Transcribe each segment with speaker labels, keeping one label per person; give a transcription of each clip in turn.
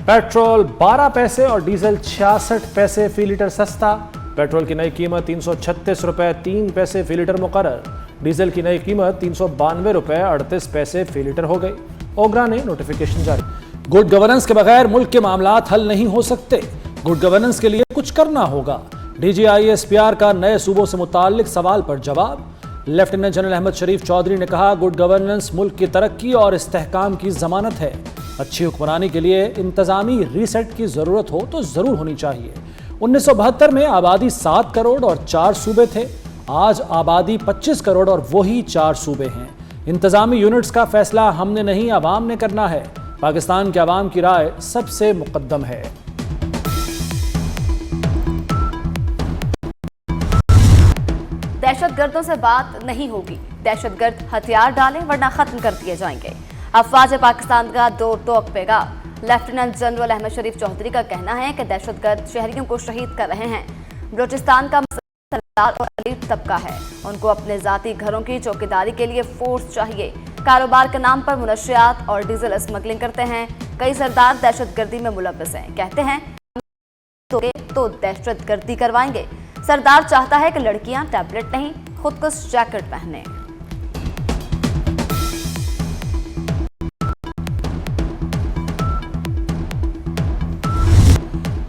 Speaker 1: Petrol 12 पैसे और diesel 66 पैसे फी लीटर सस्ता। पेट्रोल की नई कीमत 336 रुपए 3 पैसे फी लीटर मुकर्रर। डीजल की नई कीमत 392 रुपए 38 पैसे फी लीटर हो गई। ओगरा ने नोटिफिकेशन जारी। गुड गवर्नेंस के बगैर मुल्क के मामलात हल नहीं हो सकते। गुड गवर्नेंस के लिए कुछ करना होगा। DGISPR का नए सूबों से मुताल्लिक सवाल पर जवाब। लेफ्टिनेंट जनरल अहमद शरीफ चौधरी ने कहा, गुड गवर्नेंस मुल्क की तरक्की और इस्तेहकाम की जमानत है। अच्छी हुक्मरानी के लिए इंतजामी रीसेट की जरूरत हो तो जरूर होनी चाहिए। 1972 में आबादी 7 करोड़ और 4 सूबे थे। आज आबादी 25 करोड़ और वही 4 सूबे हैं। इंतजामी यूनिट्स का फैसला हमने नहीं, अवाम ने करना है। पाकिस्तान के अवाम की राय सबसे मुकद्दम है।
Speaker 2: दहशतगर्दों से बात नहीं होगी। दहशतगर्द हथियार डालें वरना खत्म कर दिए जाएंगे। अफवाज पाकिस्तान का दो टोक पैगाम। लेफ्टिनेंट जनरल अहमद शरीफ चौधरी का कहना है कि दहशतगर्द शहरियों को शहीद कर रहे हैं। बलूचिस्तान का सरदार और अलीट तबका है, उनको अपने जाती घरों की चौकीदारी के लिए फोर्स चाहिए। कारोबार के नाम पर मुनशियात और डीजल स्मगलिंग करते हैं। कई सरदार दहशतगर्दी में मुलव्वस हैं। कहते हैं तो दहशतगर्दी करवाएंगे। सरदार चाहता है कि लड़कियां टैबलेट नहीं, खुदकुश जैकेट पहने।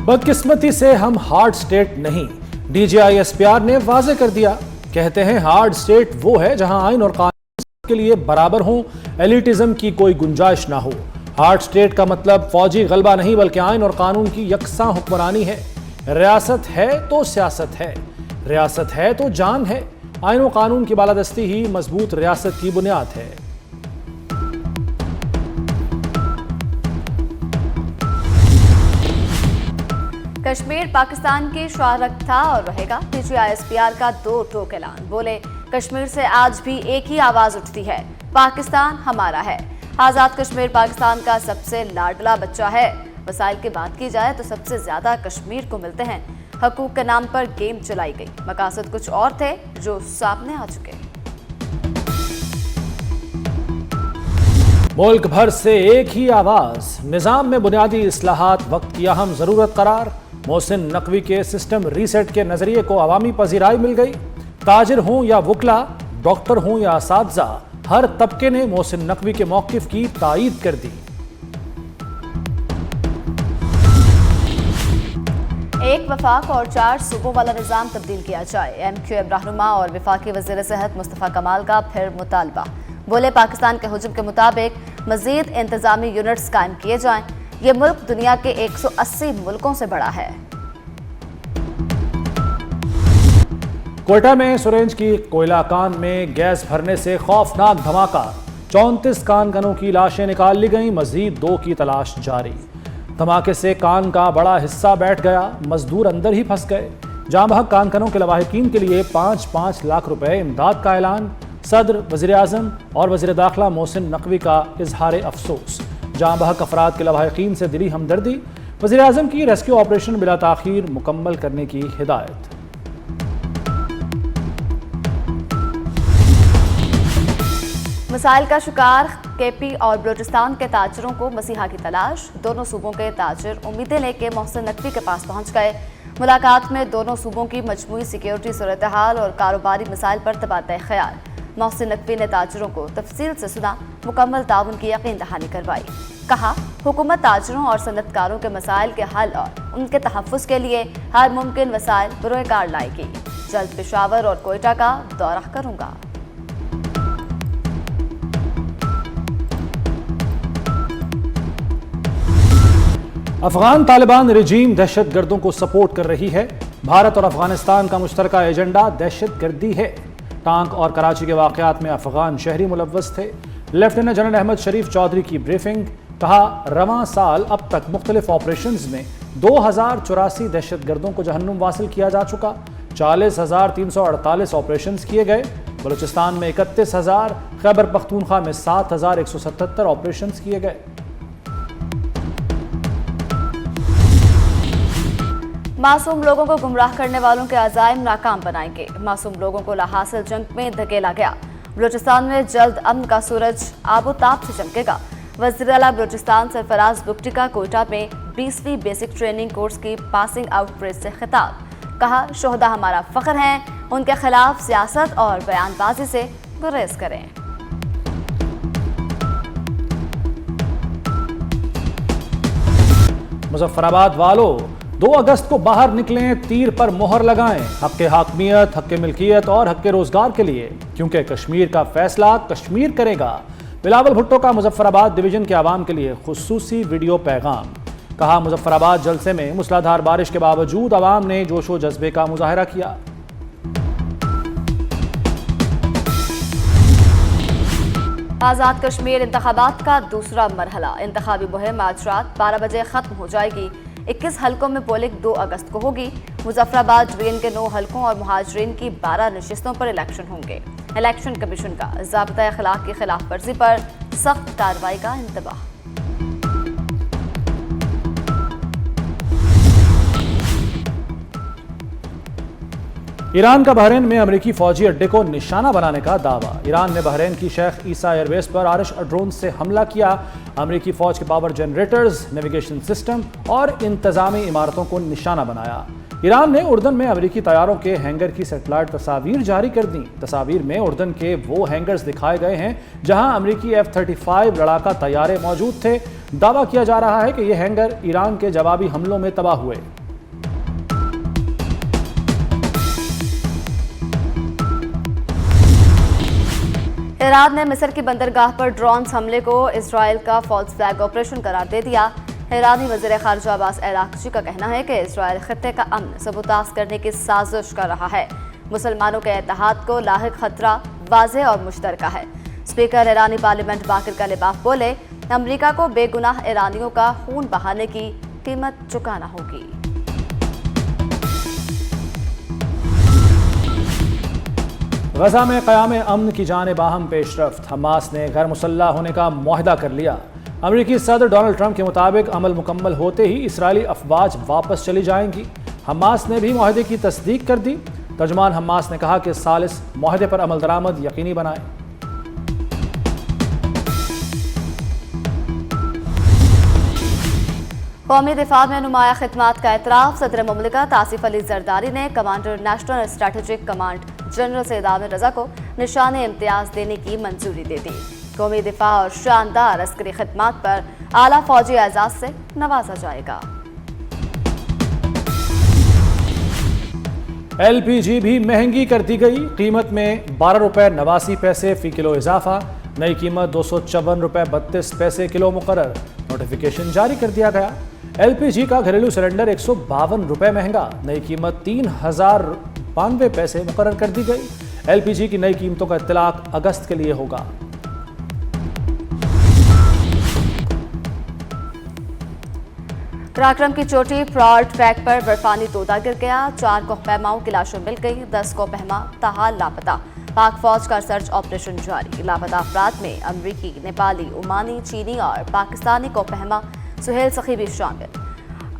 Speaker 1: बदकिस्मती से हम हार्ड स्टेट नहीं, DGISPR ने वाजे कर दिया। कहते हैं हार्ड स्टेट वो है जहां आइन और कानून के लिए बराबर हों, एलिटिज्म की कोई गुंजाइश ना हो। हार्ड स्टेट का मतलब फौजी गलबा नहीं बल्कि आइन और कानून की यकसा हुक्मरानी है। रियासत है तो सियासत है, रियासत है तो जान है। आइन और कानून की बालादस्ती ही मजबूत रियासत की बुनियाद है।
Speaker 2: कश्मीर पाकिस्तान की शाहरग था और रहेगा। DGISPR का दो टोक ऐलान। बोले, कश्मीर से आज भी एक ही आवाज उठती है, पाकिस्तान हमारा है। आजाद कश्मीर पाकिस्तान का सबसे लाडला बच्चा है। वसाइल की बात की जाए तो सबसे ज्यादा कश्मीर को मिलते हैं। हकूक के नाम पर गेम चलाई गई, मकासद कुछ और थे जो सामने आ चुके।
Speaker 1: मुल्क भर से एक ही आवाज। निजाम में बुनियादी इस्लाहात वक्त की अहम जरूरत करार। मोहसिन नकवी के सिस्टम रीसेट के नजरिए को अवामी पजीराई मिल गई। ताजिर हों या वकला, डॉक्टर हों या असातिज़ा, हर तबके ने मोहसिन नकवी के मौकिफ की तायीद कर दी।
Speaker 2: एक वफाक और 4 सूबों वाला निजाम तब्दील किया जाए। MQM रहनुमा और वफाकी वज़ीर सेहत मुस्तफ़ा कमाल का फिर मुतालबा। बोले, पाकिस्तान के हुज्म के मुताबिक मजीद इंतजामी यूनिट्स कायम किए जाएं। ये मुल्क दुनिया के 180 मुल्कों से बड़ा है।
Speaker 1: कोयटा में सुरेंज की कोयला कान में गैस भरने से खौफनाक धमाका। 34 कानकनों की लाशें निकाल ली गईं, मजीद 2 की तलाश जारी। धमाके से कान का बड़ा हिस्सा बैठ गया, मजदूर अंदर ही फंस गए। जाँ बहक कानकनों के लवाहिकीन के लिए 5-5 लाख रुपए इमदाद का ऐलान। सदर, वज़ीर आज़म और वज़ीर दाखिला मोहसिन नकवी का इजहार अफसोस। जाँ बहक अफराद के लवाहिकीन से दिली हमदर्दी। वज़ीर आज़म की रेस्क्यू ऑपरेशन बिला ताख़ीर मुकम्मल करने की हिदायत।
Speaker 2: मसाइल का शिकार KP और बलूचिस्तान के ताजरों को मसीहा की तलाश। दोनों सूबों के ताजिर उम्मीदें लेके मोहसिन नकवी के पास पहुंच गए। मुलाकात में दोनों सूबों की मजमूई सिक्योरिटी सूरत हाल और कारोबारी मसाइल पर तबादला ख्याल। मोहसिन नकवी ने ताजिरों को तफसील से सुना, मुकम्मल ताउन की यकीन दहानी करवाई। कहा, हुकूमत ताजिरों और सनतकारों के मसाइल के हल और उनके तहफ़्फ़ुज़ के लिए हर मुमकिन वसाइल बरोकार लाएगी। जल्द पेशावर और कोयटा का दौरा करूँगा।
Speaker 1: अफगान तालिबान रजीम दहशतगर्दों को सपोर्ट कर रही है। भारत और अफगानिस्तान का मुश्तरका एजेंडा दहशतगर्दी है। टांक और कराची के वाक़यात में अफगान शहरी मुलव्वस थे। लेफ्टिनेंट जनरल अहमद शरीफ चौधरी की ब्रीफिंग। कहा, रवां साल अब तक मुख्तलिफ ऑपरेशंस में 2084 दहशतगर्दों को जहन्नुम वासिल किया जा चुका। 40,348 ऑपरेशंस किए गए। बलूचिस्तान में 31,000, खैबर पख्तूनख्वा में 7,177 ऑपरेशंस किए गए।
Speaker 2: मासूम लोगों को गुमराह करने वालों के अज़ाइम नाकाम बनाएंगे। मासूम लोगों को लाहासिल जंग में धकेला गया। बलूचिस्तान में जल्द अमन का सूरज आबोताब से चमकेगा। वज़ीर आला बलूचिस्तान सरफराज बुगटी का कोयटा में 20वीं बेसिक ट्रेनिंग कोर्स की पासिंग आउट परेड से खिताब। कहा, शोहदा हमारा फख्र हैं, उनके खिलाफ सियासत और बयानबाजी से गुरेज करें।
Speaker 1: मुजफ्फराबाद वालों, 2 अगस्त को बाहर निकलें, तीर पर मोहर लगाएं, हक हाकमियत, हक मिल्कियत और हक रोजगार के लिए, क्योंकि कश्मीर का फैसला कश्मीर करेगा। बिलावल भुट्टो का मुजफ्फराबाद डिवीजन के आवाम के लिए खुसूसी वीडियो पैगाम। कहा, मुजफ्फराबाद जलसे में मूसलाधार बारिश के बावजूद आवाम ने जोशो जज्बे का मुजाहरा किया।
Speaker 2: आज़ाद कश्मीर इंतखाबात का दूसरा मरहला। इंतखाबी मुहिम आज रात 12 बजे खत्म हो जाएगी। 21 हलकों में पोलिंग 2 अगस्त को होगी। मुजफ्फराबाद डिवीजन के 9 हलकों और मुहाजिरीन की 12 नशिस्तों पर इलेक्शन होंगे। इलेक्शन कमीशन का ज़ाब्ता अखलाक की खिलाफ वर्जी पर सख्त कार्रवाई का इंतबाह।
Speaker 1: ईरान का बहरीन में अमेरिकी फौजी अड्डे को निशाना बनाने का दावा। ईरान ने बहरीन की शेख ईसा एयरबेस पर आरिश ड्रोन से हमला किया। अमेरिकी फौज के पावर जनरेटर्स, नेविगेशन सिस्टम और इंतजामी इमारतों को निशाना बनाया। ईरान ने उर्दन में अमेरिकी तैयारों के हैंगर की सैटेलाइट तस्वीर जारी कर दी। तस्वीर में उर्दन के वो हैंगर्स दिखाए गए हैं जहां अमेरिकी F-35 लड़ाका तैयारे मौजूद थे। दावा किया जा रहा है कि ये हैंगर ईरान के जवाबी हमलों में तबाह हुए।
Speaker 2: ईरान ने मिस्र की बंदरगाह पर ड्रोन हमले को इजराइल का फॉल्स फ्लैग ऑपरेशन करार दे दिया। ईरानी वज़ीर ख़ारिजा अब्बास अराग़ची का कहना है कि इजराइल खत्ते का अमन सबूताज करने की साजिश कर रहा है। मुसलमानों के इत्तेहाद को लाहिक खतरा वाज़ेह और मुश्तरका है। स्पीकर ईरानी पार्लियामेंट बाकिर कलिबाफ बोले, अमरीका को बेगुनाह ईरानियों का खून बहाने की कीमत चुकाना होगी।
Speaker 1: गजा में क़याम अमन की जानिब अहम पेशरफ्त। हमास ने गैर मुसल्लह होने का मुआहदा कर लिया। अमेरिकी सदर डोनाल्ड ट्रंप के मुताबिक अमल मुकम्मल होते ही इसराइली अफवाज वापस चली जाएंगी। हमास ने भी मुआहदे की तस्दीक कर दी। तर्जुमान हमास ने कहा कि सालिस मुआहदे पर अमल दरामद यकीनी बनाए।
Speaker 2: कौमी दिफा में नुमाया खिदमात का एतराफ़। सदर मुमलिकत आसिफ अली जरदारी ने commander national strategic command general Syed Amir Raza को निशान इम्तियाज देने की मंजूरी दे दी। कौमी दिफा और शानदार अस्करी खिदमात पर आला फौजी एजाज से नवाजा जाएगा।
Speaker 1: LPG भी महंगी कर दी गई। कीमत में 12 रुपये 89 पैसे फी किलो इजाफा। नई कीमत 254 रुपये 32 पैसे किलो मुकर्रर। नोटिफिकेशन जारी कर दिया गया। LPG का घरेलू सिलेंडर 152 रुपये महंगा। नई कीमत 3092 पैसे मुकर्रर कर दी गई। LPG की नई कीमतों का इत्तलाक अगस्त के लिए होगा।
Speaker 2: पराक्रम की चोटी प्रॉड ट्रैक पर बर्फानी तोता गिर गया। 4 कोहपैमाओं की लाशें मिल गई। 10 कोहपैमा ताहाल लापता। पाक फौज का सर्च ऑपरेशन जारी। लापता अफराद में अमरीकी, नेपाली, ओमानी, चीनी और पाकिस्तानी कोहपैमा सुहेल सखी भी शामिल।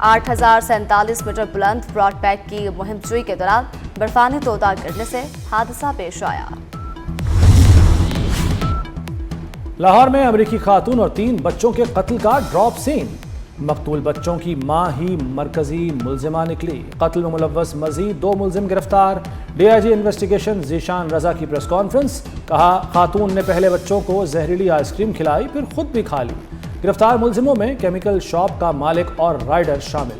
Speaker 2: 8047 मीटर बुलंद ब्रॉड पैक की मुहिमजुई के दौरान बर्फानी तोता गिरने से हादसा पेश आया।
Speaker 1: लाहौर में अमरीकी खातून और 3 बच्चों के कत्ल का ड्रॉप सीन। मकतूल बच्चों की मां ही मरकजी मुलजिमा निकली। कत्ल में मुलव्वस मजीद 2 मुलजिम गिरफ्तार। DIG इन्वेस्टिगेशन ज़ीशान रजा की प्रेस कॉन्फ्रेंस। कहा, खातून ने पहले बच्चों को जहरीली आइसक्रीम खिलाई, फिर खुद भी खा ली। गिरफ्तार मुलजिमों में केमिकल शॉप का मालिक और राइडर शामिल।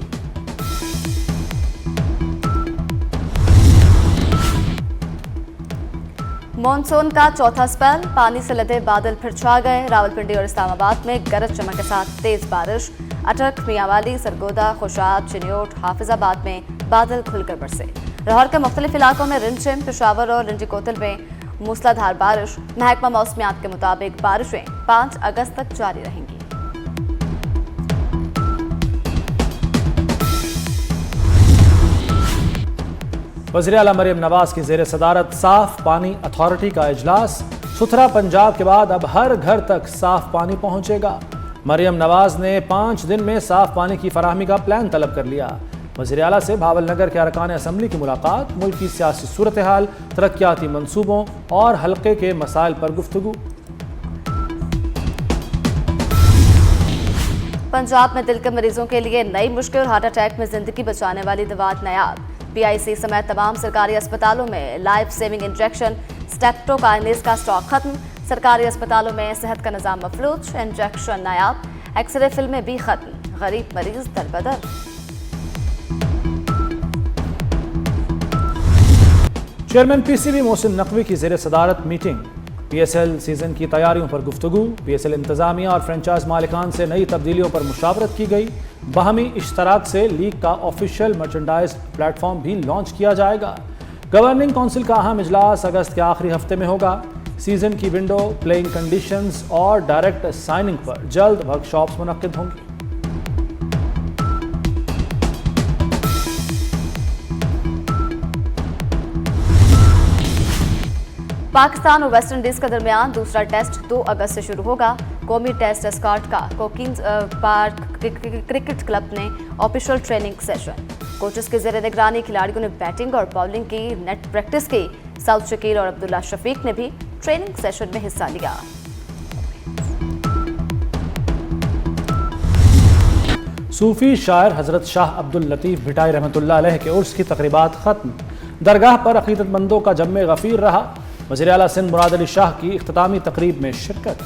Speaker 2: मॉनसून का चौथा स्पेल। पानी से लदे बादल फिर छा गए। रावलपिंडी और इस्लामाबाद में गरज चमक के साथ तेज बारिश। अटक, मियांवाली, सरगोदा, खुशाब, चिन्योट, हाफिजाबाद में बादल खुलकर बरसे। लाहौर के मुख्तलिफ इलाकों में रिमझिम। पेशावर और रिंजी कोतल में मूसलाधार बारिश। महकमा मौसमियात के मुताबिक बारिशें 5 अगस्त तक जारी रहेंगी।
Speaker 1: वज़ीर आला मरियम नवाज की ज़ेर सदारत साफ पानी अथॉरिटी का इजलास। सुथरा पंजाब के बाद अब हर घर तक साफ पानी पहुंचेगा। मरियम नवाज ने 5 दिन में साफ पानी की फराहमी का प्लान तलब कर लिया। वज़ीर आला से भावल नगर के अरकान असम्बली की मुलाकात। मुल्क की सियासी सूरत हाल, तरक्याती मंसूबों और हल्के के मसाइल पर गुफ्तगू।
Speaker 2: पंजाब में दिल के मरीजों के लिए नई मुश्किल, हार्ट अटैक में जिंदगी बचाने वाली दवात नायाब। पीआईसी समेत तमाम सरकारी अस्पतालों में लाइफ सेविंग इंजेक्शन स्टेप्टोकाइनेस का स्टॉक खत्म। सरकारी अस्पतालों में सेहत का निजाम मफलूज, इंजेक्शन नायाब, एक्सरे फिल्में भी खत्म, गरीब मरीज दरबदर।
Speaker 1: चेयरमैन पीसीबी मोहसिन नकवी की ज़ेर सदारत मीटिंग। पीएसएल सीजन की तैयारियों पर गुफ्तगू। पीएसएल इंतजामिया और फ्रेंचाइज मालिकान से नई तब्दीलियों पर मुशावरत की गई। बाहमी इश्तराक से लीग का ऑफिशियल मर्चेंडाइज प्लेटफॉर्म भी लॉन्च किया जाएगा। गवर्निंग काउंसिल का अहम इजलास अगस्त के आखिरी हफ्ते में होगा। सीजन की विंडो, प्लेइंग कंडीशंस और डायरेक्ट साइनिंग पर जल्द वर्कशॉप्स मुनक्किद होंगी।
Speaker 2: पाकिस्तान और वेस्ट इंडीज के दरमियान दूसरा टेस्ट 2 अगस्त से शुरू होगा। कौमी टेस्ट एस्कॉर्ट का कोकिंग पार्क क्रिकेट क्लब ने ऑफिशियल ट्रेनिंग सेशन। कोचेस की ज़ेर निगरानी खिलाड़ियों ने बैटिंग और बॉलिंग की नेट प्रैक्टिस की। साउथ शकील और अब्दुल्ला शफीक ने भी ट्रेनिंग सेशन में हिस्सा लिया।
Speaker 1: सूफी शायर हजरत शाह अब्दुल लतीफ भिटाई रहमतुल्लाह अलैह के उर्स की तकरीबात खत्म। दरगाह पर अकीदतमंदों का जम्मे गफीर रहा। वज़ीर आला सिंध मुराद अली शाह की इख्तितामी तकरीब में शिरकत।